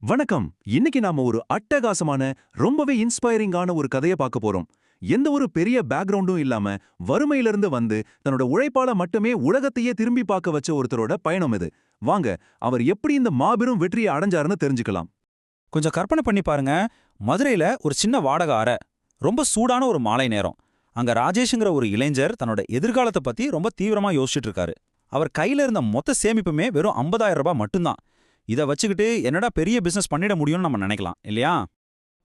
வணக்கம். இன்னைக்கு நாம ஒரு அட்டகாசமான ரொம்பவே இன்ஸ்பைரிங்கான ஒரு கதைய பார்க்க போறோம். எந்த ஒரு பெரிய பேக்ரவுண்டும் இல்லாம வறுமையிலிருந்து வந்து தன்னோட உழைப்பால மட்டுமே உலகத்தையே திரும்பி பார்க்க வச்ச ஒருத்தரோட பயணம் இது. வாங்க, அவர் எப்படி இந்த மாபெரும் வெற்றியை அடைஞ்சாருன்னு தெரிஞ்சுக்கலாம். கொஞ்சம் கற்பனை பண்ணி பாருங்க. மதுரையில ஒரு சின்ன வாடகை அறை. ரொம்ப சூடான ஒரு மாலை நேரம். அங்க ராஜேஷ்ங்கிற ஒரு இளைஞர் தன்னோட எதிர்காலத்தை பத்தி ரொம்ப தீவிரமா யோசிச்சுட்டு இருக்காரு. அவர் கையில இருந்த மொத்த சேமிப்புமே வெறும் 50,000 ரூபாய் மட்டும்தான். இதை வச்சுக்கிட்டு என்னடா பெரிய பிசினஸ் பண்ணிட முடியும்னு நம்ம நினைக்கலாம் இல்லையா?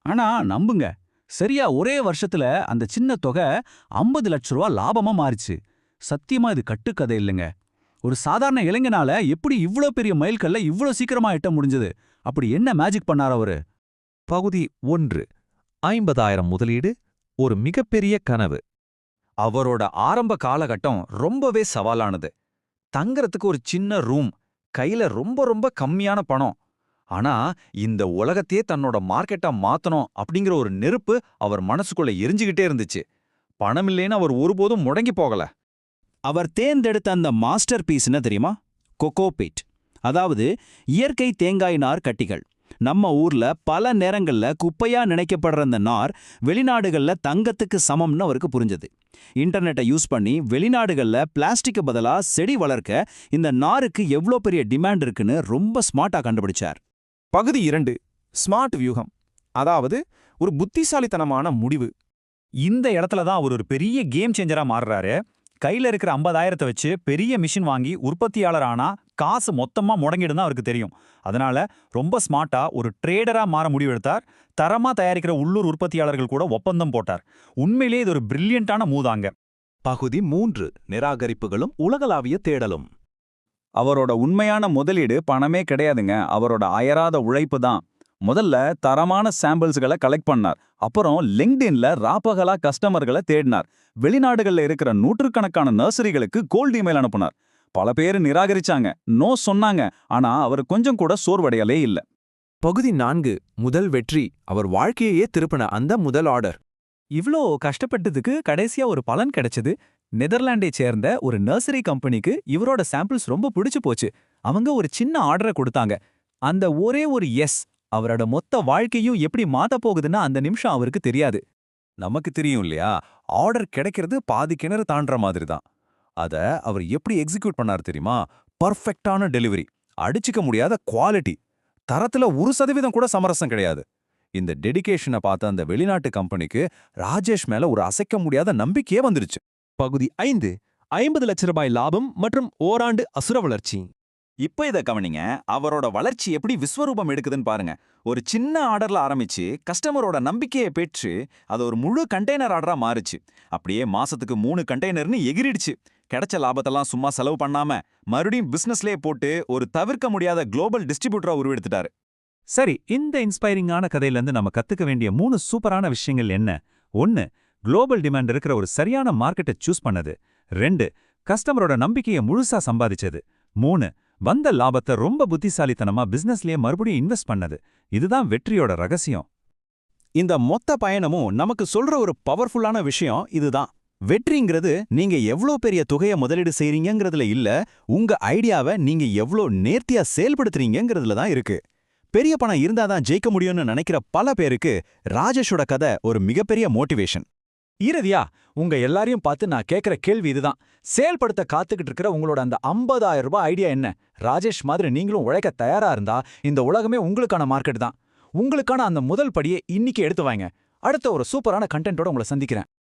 ஆனா நம்புங்க, சரியா ஒரே வருஷத்துல அந்த சின்ன தொகை 50 லட்ச ரூபா லாபமா மாறிச்சு. சத்தியமா இது கட்டுக்கதை இல்லைங்க. ஒரு சாதாரண இளைஞனால எப்படி இவ்ளோ பெரிய மைல்கல்ல இவ்ளோ சீக்கிரமா எட்ட முடிஞ்சது? அப்படி என்ன மேஜிக் பண்ணார் அவரு? பகுதி 1. 50,000 முதலீடு, ஒரு மிகப்பெரிய கனவு. அவரோட ஆரம்ப காலகட்டம் ரொம்பவே சவாலானது. தங்கறதுக்கு ஒரு சின்ன ரூம், கையில ரொம்ப ரொம்ப கம்மியான பணம். ஆனா இந்த உலகத்தையே தன்னோட மார்க்கெட்டா மாத்தணும் அப்படிங்கிற ஒரு நெருப்பு அவர் மனசுக்குள்ள எரிஞ்சுகிட்டே இருந்துச்சு. பணம் இல்லைன்னு அவர் ஒருபோதும் முடங்கி போகல. அவர் தேர்ந்தெடுத்த அந்த மாஸ்டர் பீஸ் என்ன தெரியுமா? கொக்கோபீட். அதாவது இயற்கை தேங்காய் நார் கட்டிகள். நம்ம ஊர்ல பல நேரங்கள்ல குப்பையா நினைக்கப்படுற அந்த நார் வெளிநாடுகள்ல தங்கத்துக்கு சமம்னு அவருக்கு புரிஞ்சது. இன்டர்நெட்டை யூஸ் பண்ணி வெளிநாடுகள்ல பிளாஸ்டிக்கு பதிலா செடி வளர்க்க இந்த நாருக்கு எவ்வளோ பெரிய டிமாண்ட் இருக்குன்னு ரொம்ப ஸ்மார்ட்டா கண்டுபிடிச்சார். பகுதி 2. ஸ்மார்ட் வியூகம், அதாவது ஒரு புத்திசாலித்தனமான முடிவு. இந்த இடத்துல தான் அவர் ஒரு பெரிய கேம் சேஞ்சரா மாறுறாரு. கையில இருக்கிற 50,000 வச்சு பெரிய மிஷின் வாங்கி உற்பத்தியாளர் ஆனா காசு மொத்தமா முடங்கிடும் தான் அவருக்கு தெரியும். அதனால ரொம்ப ஸ்மார்ட்டா ஒரு ட்ரேடரா மாற முடிவெடுத்தார். தரமா தயாரிக்கிற உள்ளூர் உற்பத்தியாளர்கள் கூட ஒப்பந்தம் போட்டார். உண்மையிலேயே இது ஒரு பிரில்லியண்டான மூதாங்க. பகுதி 3. நிராகரிப்புகளும் உலகளாவிய தேடலும். அவரோட உண்மையான முதலீடு பணமே கிடையாதுங்க, அவரோட அயராத உழைப்பு தான். முதல்ல தரமான சாம்பிள்ஸ்களை கலெக்ட் பண்ணார். அப்புறம் லிங்க்டின்ல ராப்பகலா கஸ்டமர்களை தேடினார். வெளிநாடுகள்ல இருக்கிற நூற்றுக்கணக்கான நர்சரிகளுக்கு கோல்ட் இமெயில் அனுப்புனார். பல பேர் நிராகரிச்சாங்க, நோ சொன்னாங்க. ஆனா அவர் கொஞ்சம் கூட சோர்வடையலே இல்ல. பகுதி 4. முதல் வெற்றி, அவர் வாழ்க்கையே திருப்பின அந்த முதல் ஆர்டர். இவ்ளோ கஷ்டப்பட்டதுக்கு கடைசியா ஒரு பலன் கிடைச்சது. நெதர்லாண்டை சேர்ந்த ஒரு நர்சரி கம்பெனிக்கு இவரோட சாம்பிள்ஸ் ரொம்ப பிடிச்சு போச்சு. அவங்க ஒரு சின்ன ஆர்டரை கொடுத்தாங்க. அந்த ஒரே ஒரு எஸ் அவரோட மொத்த வாழ்க்கையும் எப்படி மாத்த போகுதுன்னா அந்த நிமிஷம் அவருக்கு தெரியாது. நமக்கு தெரியும் இல்லையா, ஆர்டர் கிடைக்கிறது பாதி கிணறு தாண்டற மாதிரி தான். அத அவர் எப்படி எக்ஸிக்யூட் பண்ணார் தெரியுமா? பர்ஃபெக்டான டெலிவரி, அடிச்சுக்க முடியாத குவாலிட்டி, தரத்துல 1% கூட சமரசம் கிடையாது. இந்த டெடிகேஷனை பார்த்த அந்த வெளிநாட்டு கம்பெனிக்கு ராஜேஷ் மேல ஒரு அசைக்க முடியாத நம்பிக்கையே வந்துருச்சு. பகுதி 5. 50 லட்ச ரூபாய் லாபம் மற்றும் ஓராண்டு அசுர வளர்ச்சி. இப்ப இத கவனிங்க. அவரோட வளர்ச்சி எப்படி விஸ்வரூபம் எடுக்குதுன்னு பாருங்க. ஒரு சின்ன ஆர்டர்ல ஆரம்பிச்சு கஸ்டமரோட நம்பிக்கையை பெற்று அது ஒரு முழு கண்டெய்னர் ஆர்டரா மாறுச்சு. அப்படியே மாசத்துக்கு 3 கண்டெய்னர்னு எகிரிடுச்சு. கிடைச்ச லாபத்தெல்லாம் சும்மா செலவு பண்ணாம மறுபடியும் பிசினஸ்லயே போட்டு ஒரு தவிர்க்க முடியாத குளோபல் டிஸ்ட்ரிபியூட்டரா உருவெடுத்துட்டாரு. சரி, இந்த இன்ஸ்பைரிங்கான கதையிலேருந்து நம்ம கத்துக்க வேண்டிய 3 சூப்பரான விஷயங்கள் என்ன? 1. குளோபல் டிமாண்ட் இருக்கிற ஒரு சரியான மார்க்கெட்டை சூஸ் பண்ணது. 2. கஸ்டமரோட நம்பிக்கையை முழுசா சம்பாதிச்சது. 3. வந்த லாபத்தை ரொம்ப புத்திசாலித்தனமா பிசினஸ்லயே மறுபடியும் இன்வெஸ்ட் பண்ணது. இதுதான் வெற்றியோட ரகசியம். இந்த மொத்த பயணமும் நமக்கு சொல்ற ஒரு பவர்ஃபுல்லான விஷயம் இதுதான். வெற்றிங்கிறது நீங்க எவ்ளோ பெரிய தொகையை முதலீடு செய்றீங்கிறதுல இல்ல, உங்க ஐடியாவை நீங்க எவ்ளோ நேர்த்தியா செயல்படுத்துறீங்கிறதுல தான் இருக்கு. பெரிய பணம் இருந்தாதான் ஜெயிக்க முடியும்னு நினைக்கிற பல பேருக்கு ராஜேஷோட கதை ஒரு மிகப்பெரிய மோட்டிவேஷன். ஈரதியா, உங்க எல்லாரையும் பார்த்து நான் கேட்கிற கேள்வி இதுதான். செயல்படுத்த காத்துக்கிட்டு இருக்கிற உங்களோட அந்த 50,000 ரூபாய் ஐடியா என்ன? ராஜேஷ் மாதிரி நீங்களும் உழைக்க தயாரா இருந்தா இந்த உலகமே உங்களுக்கான மார்க்கெட் தான். உங்களுக்கான அந்த முதல் படியை இன்னைக்கு எடுத்து வாங்க. அடுத்த ஒரு சூப்பரான கண்டென்ட்டோட உங்களை சந்திக்கிறேன்.